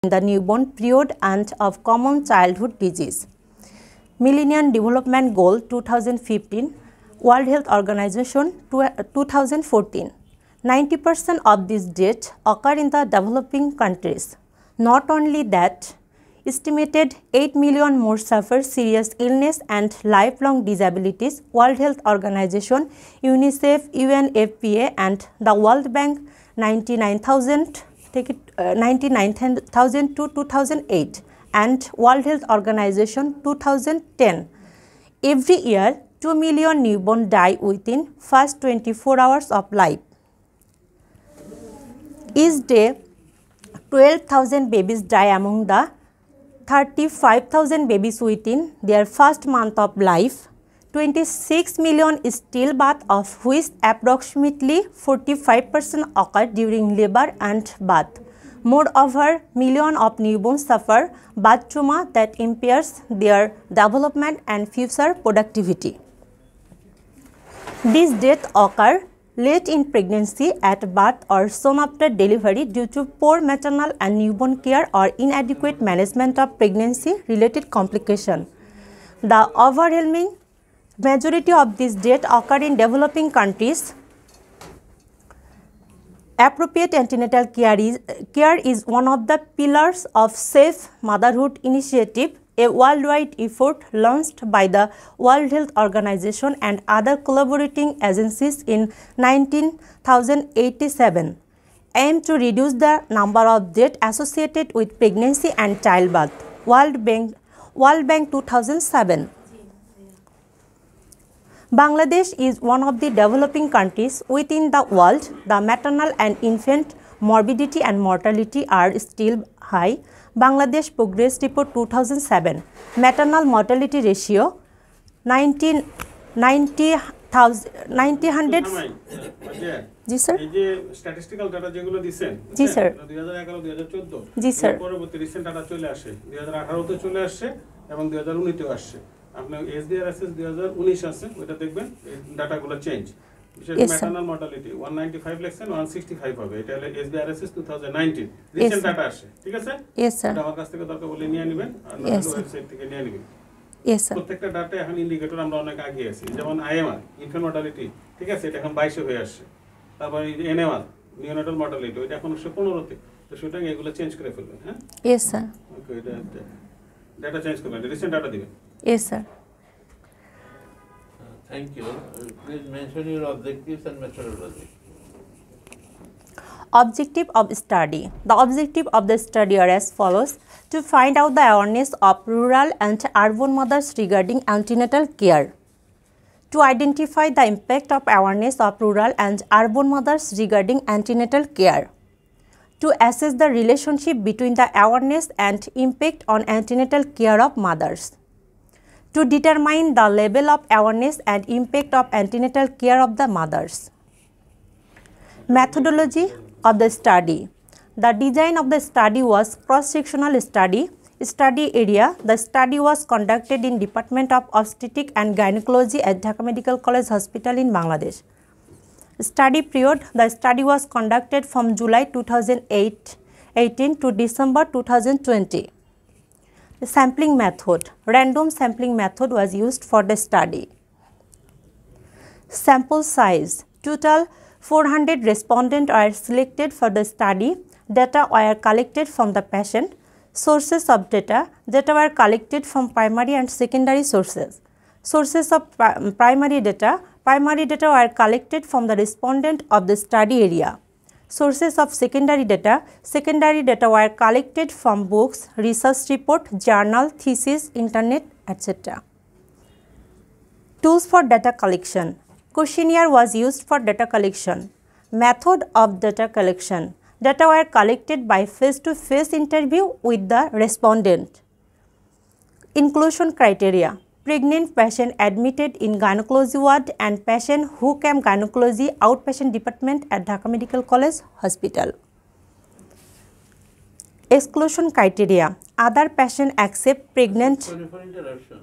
the newborn period and of common childhood disease. Millennium Development Goal 2015, World Health Organization 2014. 90% of these deaths occur in the developing countries. Not only that, estimated 8 million more suffer serious illness and lifelong disabilities. World Health Organization, UNICEF, UNFPA and the World Bank 99,000 to 2008 and World Health Organization 2010. Every year, 2 million newborns die within first 24 hours of life. Each day, 12,000 babies die among the 35,000 babies within their first month of life. 26 million stillbirths, of which approximately 45% occur during labor and birth. Moreover, millions of newborns suffer birth trauma that impairs their development and future productivity. These deaths occur late in pregnancy, at birth or soon after delivery due to poor maternal and newborn care or inadequate management of pregnancy-related complications. The overwhelming majority of these deaths occur in developing countries. Appropriate antenatal care is one of the pillars of Safe Motherhood Initiative, a worldwide effort launched by the World Health Organization and other collaborating agencies in 1987, aimed to reduce the number of deaths associated with pregnancy and childbirth. World Bank 2007. Bangladesh is one of the developing countries within the world. The maternal and infant morbidity and mortality are still high. Bangladesh Progress Report 2007. Maternal mortality ratio 90 ji sir এই যে statistical data যেগুলো দিবেন জি sir 2011 2014 জি sir পরবর্তী recent data চলে আসে 2018 তে চলে আসছে এবং 2019 তেও আসছে আপনি এসডিআরএসএস 2019 আছে ওটা দেখবেন এই ডাটাগুলো চেঞ্জ বিশেষ ম্যাটারনাল মর্টালিটি 195 লাখ 165 হবে এটা হলো এসডিআরএসএস 2019 রিসেন্ট ডাটা আসে ঠিক আছে यस স্যার আমার কাছ থেকে দরকার বলে নিয়ে নেবেন আর আমাদের ওয়েবসাইট থেকে নিয়ে নেবেন यस স্যার প্রত্যেকটা ডাটা এখন ইন্ডিকেটর আমরা অনেক আগে আছি যেমন আইএমআর ইনফ্যান্ট মর্টালিটি ঠিক আছে এটা এখন 22 হয়ে আসছে তারপর এনএমআর নিওনেটাল মর্টালিটি এটা এখন 15 তে তো সুতরাং এগুলো চেঞ্জ করে ফেলবেন হ্যাঁ yes sir okay data change করবেন রিসেন্ট ডাটা দিবেন yes sir Thank you. Please mention your objectives and methodology. Objective of study. The objective of the study are as follows: to find out the awareness of rural and urban mothers regarding antenatal care, to identify the impact of awareness of rural and urban mothers regarding antenatal care, to assess the relationship between the awareness and impact on antenatal care of mothers, to determine the level of awareness and impact of antenatal care of the mothers. Methodology of the study. The design of the study was cross-sectional study. Study area. The study was conducted in Department of Obstetrics and Gynecology at Dhaka Medical College Hospital in Bangladesh. Study period. The study was conducted from July 2018 to December 2020. The sampling method. Random sampling method was used for the study. Sample size. Total 400 respondents are selected for the study. Data were collected from the patient. Sources of data. Data were collected from primary and secondary sources. Sources of primary data. Primary data were collected from the respondent of the study area. Sources of secondary data. Secondary data were collected from books, research report, journal, thesis, internet, etc. Tools for data collection. Questionnaire was used for data collection. Method of data collection. Data were collected by face-to-face interview with the respondent. Inclusion criteria. Pregnant patient admitted in gynecology ward and patient who came gynecology outpatient department at Dhaka Medical College Hospital. Exclusion criteria. Other patient except pregnant. Sorry for interruption.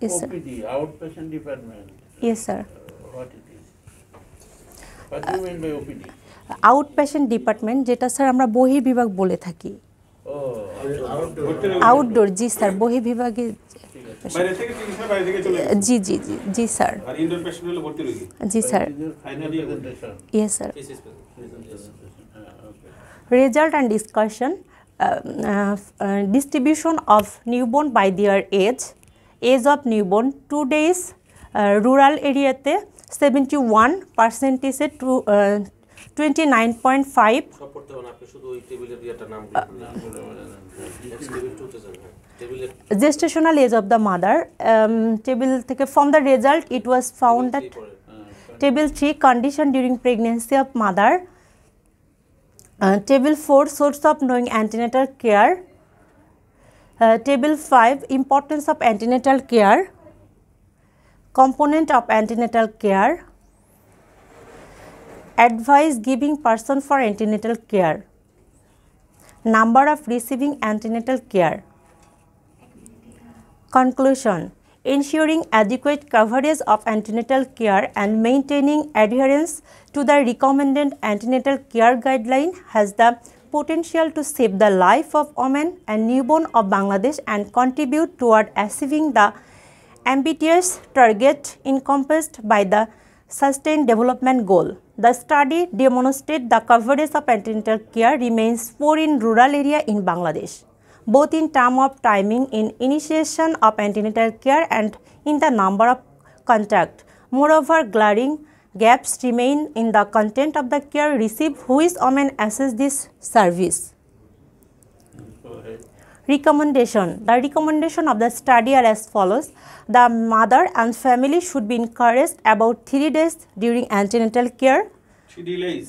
Yes, sir. OPD, outpatient department. Yes, sir. What it is? What do you mean by OPD? Outpatient department যেটা sir আমরা বহির্বিভাগ বলে থাকি। Oh, ভর্তি রোগী outdoor, জি sir, বহির্বিভাগে। বাইরে থেকে চিকিৎসা বাইরে থেকে চলে গেছে। জি জি জি জি স্যার, আর ইনডোর পেশেন্ট হলো ভর্তি রোগী। জি sir, final year yes sir. Result and discussion. Distribution of newborn by their age of newborn 2 days, rural area te 71% to 29.5. সব পড়তে হবে না, আপনি শুধু ওই টেবিলের ইয়েটা নাম টেবিল 2 তে যান। হ্যাঁ, টেবিলের Gestational age of the mother, table থেকে from the result it was found that table 3 condition during pregnancy of mother, table 4 source of knowing antenatal care, table 5 importance of antenatal care, component of antenatal care, advice giving person for antenatal care, number of receiving antenatal care. Conclusion. Ensuring adequate coverage of antenatal care and maintaining adherence to the recommended antenatal care guideline has the potential to save the life of women and newborn of Bangladesh and contribute toward achieving the ambitious target encompassed by the Sustained Development Goal. The study demonstrates the coverage of antenatal care remains poor in rural area in Bangladesh, both in terms of timing in initiation of antenatal care and in the number of contact. Moreover, glaring gaps remain in the content of the care received which women access this service. Recommendation. The recommendation of the study are as follows. The mother and family should be encouraged about 3 days during antenatal care. 3 delays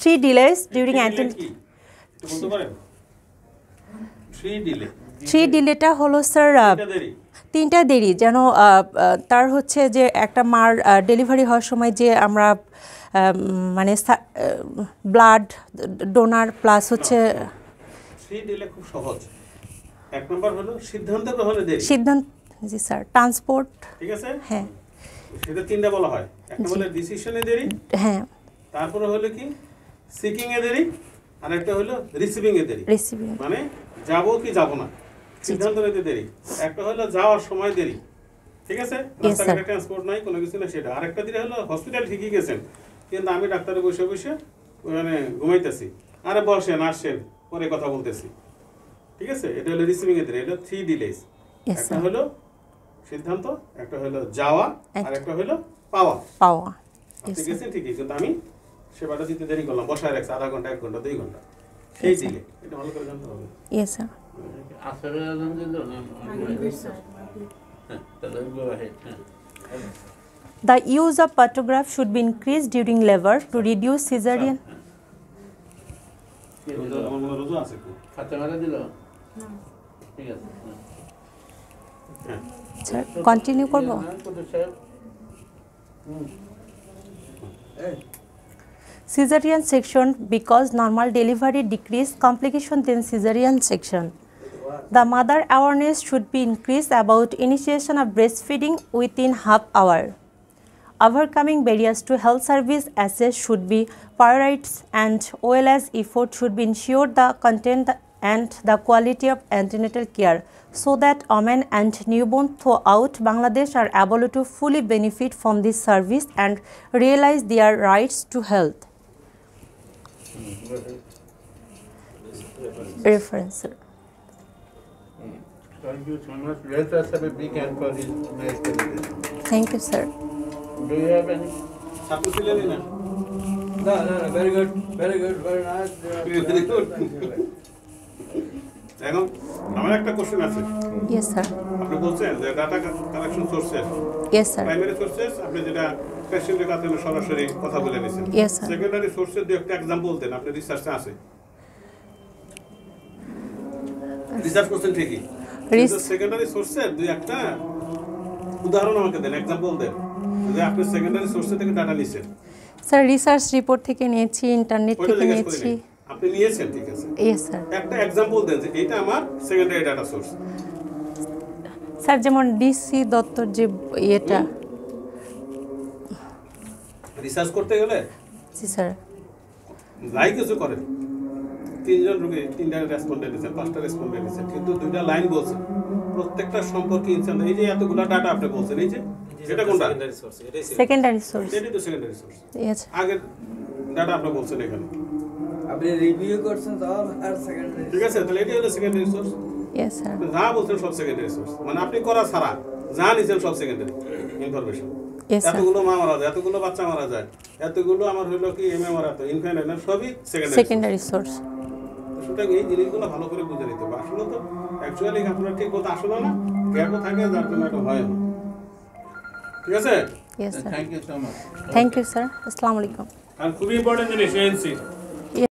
3 delays during antenatal. একটু বলতে পারেন? 3 delay 3 ডিলেটা হলো sir এটা দেরি। 3টা দেরি, যেন তার হচ্ছে যে একটা মার ডেলিভারি হওয়ার সময় যে আমরা মানে ব্লাড ডোনার প্লাস হচ্ছে 3 ডিলে খুব সহজ। এক নম্বর হলো সিদ্ধান্ত গ্রহণে দেরি। সিদ্ধান্ত, জি স্যার, ট্রান্সপোর্ট, ঠিক আছে? হ্যাঁ সেটা 3টা বলা হয়। একটা হলো ডিসিশনে দেরি, হ্যাঁ, তারপরে হলো কি সিকিং এ দেরি, আর একটা হলো রিসিভিং এ দেরি। রিসিভিং, মানে যাব কি যাব না সিদ্ধান্ত নিতে দেরি। একটা হলো যাওয়ার সময় দেরি, ঠিক আছে? রাস্তাঘাটে ট্রান্সপোর্ট নাই, কোনো কিছু না, সেটা। আরেকটা দেরি হলো হসপিটাল ঠিকই গেছেন কিন্তু আমি ডাক্তারে বসে বসে মানে ঘুমাইতেছি, আরে বসেন আসেন পরে কথা বলতেছি, ঠিক আছে? এটা হলো রিসিভিং এর দেরি। এটা 3 ডিলেস। একটা হলো সিদ্ধান্ত, একটা হলো যাওয়া, আর একটা হলো পাওয়া। ঠিক আছে, ঠিকই, কিন্তু আমি সেবাটা দিতে দেরি করলাম, বসায় রাখছি আধা ঘন্টা, 1 ঘন্টা, 2 ঘন্টা, সেই ডিলে। এটা ভালো করে জানতে হবে। Yes sir. আসলে আনন্দ দিল না, তাহলে গো ahead. The use of photograph should be increased during labor to reduce cesarean. আমার মনে রোজা আছে কি? খাতা মারা দিল? ঠিক আছে, হ্যাঁ। স্যার কন্টিনিউ করব? Cesarean section, because normal delivery decrease complication than cesarean section. The mother awareness should be increased about initiation of breastfeeding within half hour. Overcoming barriers to health service access should be prioritized, and well as effort should be ensured the content and the quality of antenatal care so that women and newborn throughout Bangladesh are able to fully benefit from this service and realize their rights to health. Reference. Thank you so much. Let us have a big hand for this nice presentation. Thank you, sir. Do you have any? ছাত্র ছিলেন না? No, very good, very nice. Very good. এখন আমার একটা question আছে। Yes, sir. আপনি বলছেন যে data collection sources, Yes, sir. Primary sources আপনি যেটা পেশেন্টের কাছে সরাসরি কথা বলে নিছেন। Yes, sir. সেকেন্ডারি সোর্সের দুই একটা एग्जांपल দেন, আপনি রিসার্চে আছে। রিসার্চ করছেন ঠিকই, কিন্তু সেকেন্ডারি সোর্সের দুই একটা উদাহরণ আমাকে দেন, एग्जांपल দেন যে আপনি সেকেন্ডারি সোর্স থেকে ডাটা নিছেন। স্যার রিসার্চ রিপোর্ট থেকে নিয়েছি, ইন্টারনেট থেকে নিয়েছি। আপনি নিয়েছেন, ঠিক আছে? Yes sir. একটা एग्जांपल দেন যে এটা আমার সেকেন্ডারি ডাটা সোর্স। স্যার যেমন ডিসি দত্তর যে এটা রিসার্চ করতে গেলে জি স্যার লাই কিছু করেন, তিনজন রোগী 3টা রেসপন্ডে দিয়েছেন, 5টা রেসপন্ডে দিয়েছেন, কিন্তু 2টা লাইন বলছেন প্রত্যেকটা সম্পর্কে ইনসান। এই যে এতগুলো ডাটা আপনি বলছেন, এই যে এটা কোনটা? সেকেন্ডারি সোর্স, এটাই সেকেন্ডারি সোর্স। এটাই তো সেকেন্ডারি সোর্স। ইয়েস আগের ডাটা আপনি বলছেন এখানে, আপনি রিভিউ করছেন সব আর সেকেন্ডারি। ঠিক আছে? তাহলে এটাই হলো সেকেন্ডারি সোর্স। Yes sir. আপনি যা বলছেন সব সেকেন্ডারি সোর্স, মানে আপনি করা ছাড়া যা নিছেন সব সেকেন্ডারি ইনফরমেশন। Yes sir. এতগুলো মা মারা যায়, এতগুলো বাচ্চা মারা যায়, এতগুলো আমার হইলো কি এমএ মারা, তো ইনফাইনাইট না, সবই সেকেন্ডারি। Secondary source. সুতরাং এই জিনিসগুলো ভালো করে বুঝে নিতে হবে। আসলে তো অ্যাকচুয়ালি আপনারা ঠিক মতো আসলে না, গ্যাপও থাকে, যার জন্য এটা হয় না। ঠিক আছে? Yes sir. Thank you so much. Thank you sir. আসসালামু আলাইকুম। আর খুবই ইম্পর্টেন্ট জিনিস এএনসি।